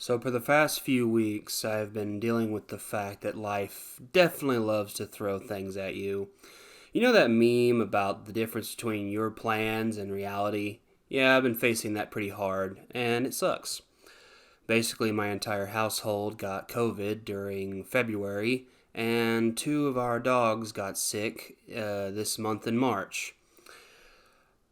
So, for the past few weeks, I've been dealing with the fact that life definitely loves to throw things at you. You know that meme about the difference between your plans and reality? Yeah, I've been facing that pretty hard, and it sucks. Basically, my entire household got COVID during February, and two of our dogs got sick this month in March.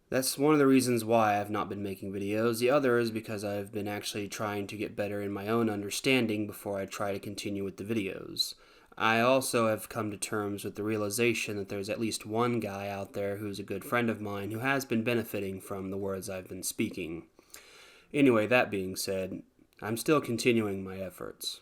That's one of the reasons why I've not been making videos. The other is because I've been actually trying to get better in my own understanding before I try to continue with the videos. I also have come to terms with the realization that there's at least one guy out there who's a good friend of mine who has been benefiting from the words I've been speaking. Anyway, that being said, I'm still continuing my efforts.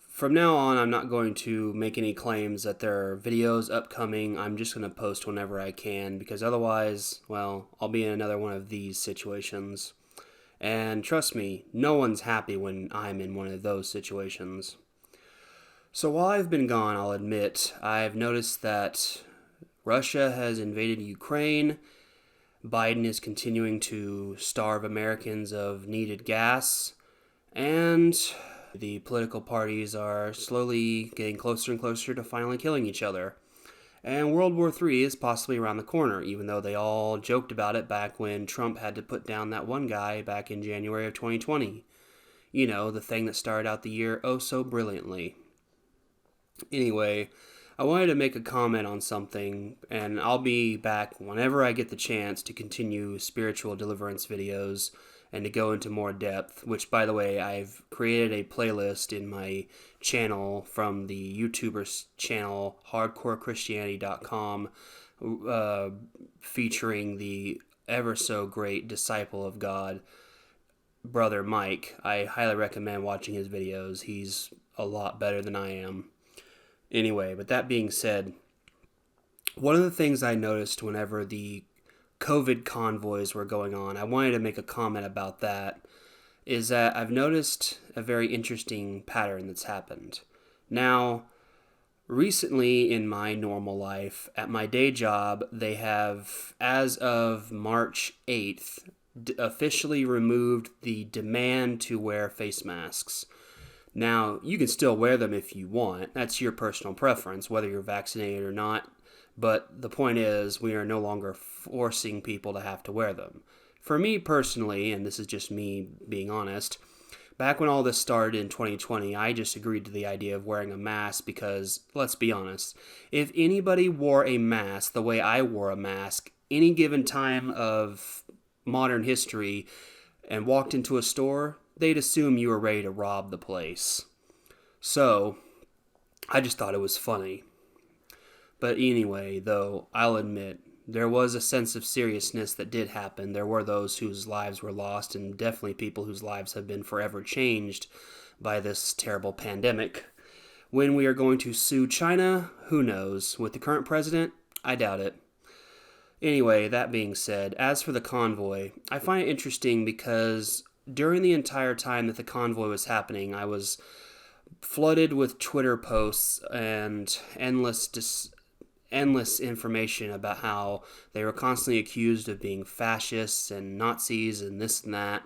From now on, I'm not going to make any claims that there are videos upcoming. I'm just going to post whenever I can because otherwise, well, I'll be in another one of these situations. And trust me, no one's happy when I'm in one of those situations. So while I've been gone, I'll admit, I've noticed that Russia has invaded Ukraine. Biden is continuing to starve Americans of needed gas. And the political parties are slowly getting closer and closer to finally killing each other. And World War III is possibly around the corner, even though they all joked about it back when Trump had to put down that one guy back in January of 2020. You know, the thing that started out the year oh so brilliantly. Anyway, I wanted to make a comment on something, and I'll be back whenever I get the chance to continue spiritual deliverance videos and to go into more depth, which, by the way, I've created a playlist in my channel from the YouTuber's channel, hardcorechristianity.com, featuring the ever so great disciple of God, Brother Mike. I highly recommend watching his videos. He's a lot better than I am. Anyway, but that being said, one of the things I noticed whenever the COVID convoys were going on, I wanted to make a comment about that, is that I've noticed a very interesting pattern that's happened. Now, recently in my normal life, at my day job, they have, as of March 8th, officially removed the demand to wear face masks. Now, you can still wear them if you want. That's your personal preference, whether you're vaccinated or not. But the point is, we are no longer forcing people to have to wear them. For me personally, and this is just me being honest, back when all this started in 2020, I just agreed to the idea of wearing a mask because, let's be honest, if anybody wore a mask the way I wore a mask any given time of modern history and walked into a store, they'd assume you were ready to rob the place. So, I just thought it was funny. But anyway, though, I'll admit, there was a sense of seriousness that did happen. There were those whose lives were lost, and definitely people whose lives have been forever changed by this terrible pandemic. When we are going to sue China, who knows? With the current president, I doubt it. Anyway, that being said, as for the convoy, I find it interesting because during the entire time that the convoy was happening, I was flooded with Twitter posts and endless information about how they were constantly accused of being fascists and Nazis and this and that.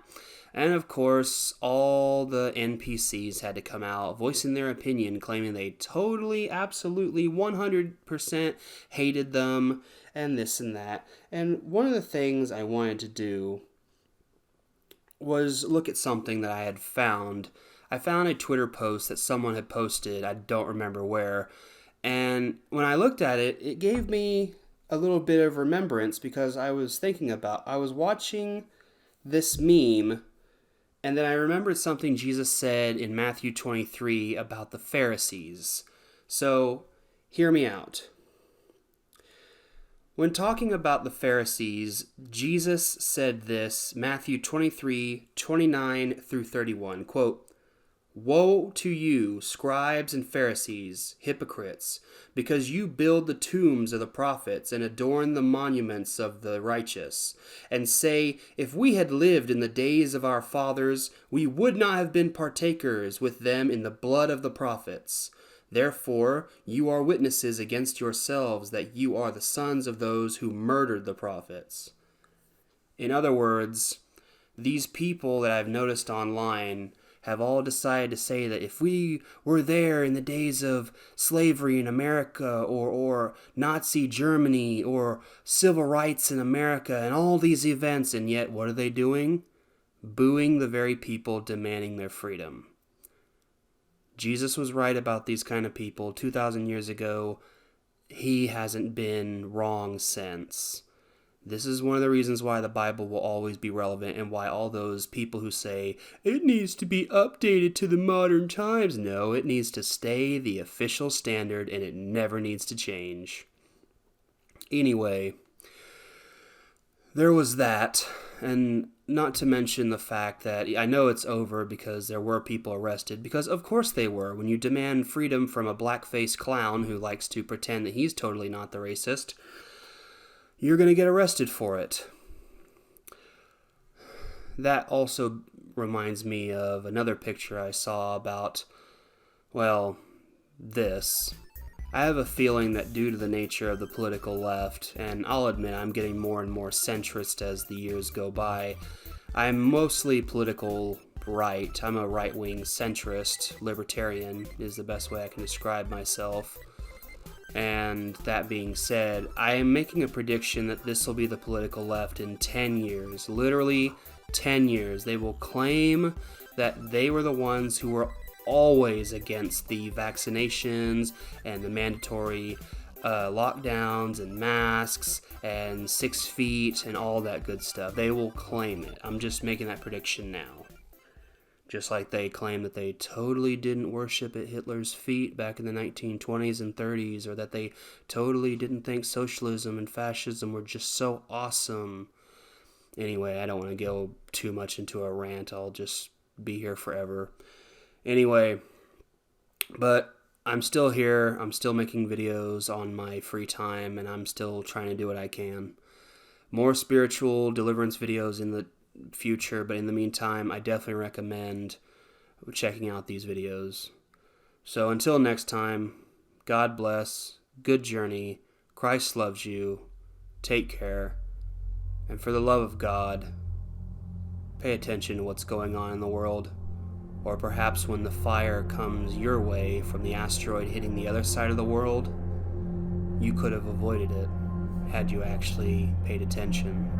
And of course, all the NPCs had to come out voicing their opinion, claiming they totally, absolutely, 100% hated them and this and that. And one of the things I wanted to do was look at something that I had found. I found a Twitter post that someone had posted, I don't remember where, and when I looked at it, it gave me a little bit of remembrance because I was watching this meme, and then I remembered something Jesus said in Matthew 23 about the Pharisees. So, hear me out. When talking about the Pharisees, Jesus said this, Matthew 23:29 through 31, quote, "Woe to you, scribes and Pharisees, hypocrites, because you build the tombs of the prophets and adorn the monuments of the righteous, and say, if we had lived in the days of our fathers, we would not have been partakers with them in the blood of the prophets. Therefore, you are witnesses against yourselves that you are the sons of those who murdered the prophets." In other words, these people that I've noticed online have all decided to say that if we were there in the days of slavery in America, or Nazi Germany, or civil rights in America, and all these events, and yet what are they doing? Booing the very people demanding their freedom. Jesus was right about these kind of people 2,000 years ago. He hasn't been wrong since. This is one of the reasons why the Bible will always be relevant, and why all those people who say, it needs to be updated to the modern times. No, it needs to stay the official standard, and it never needs to change. Anyway, there was that, and not to mention the fact that I know it's over because there were people arrested, because of course they were. When you demand freedom from a blackface clown who likes to pretend that he's totally not the racist, you're going to get arrested for it. That also reminds me of another picture I saw about, well, this. I have a feeling that due to the nature of the political left, and I'll admit I'm getting more and more centrist as the years go by, I'm mostly political right. I'm a right-wing centrist. Libertarian is the best way I can describe myself. And that being said, I am making a prediction that this will be the political left in 10 years. Literally 10 years. They will claim that they were the ones who were always against the vaccinations and the mandatory lockdowns and masks and 6 feet and all that good stuff. They will claim it. I'm just making that prediction now. Just like they claim that they totally didn't worship at Hitler's feet back in the 1920s and 30s, or that they totally didn't think socialism and fascism were just so awesome. Anyway, I don't want to go too much into a rant. I'll just be here forever. Anyway, but I'm still here. I'm still making videos on my free time, and I'm still trying to do what I can. More spiritual deliverance videos in the future, but in the meantime, I definitely recommend checking out these videos. So until next time, God bless, good journey, Christ loves you, take care, and for the love of God, pay attention to what's going on in the world, or perhaps when the fire comes your way from the asteroid hitting the other side of the world, you could have avoided it had you actually paid attention.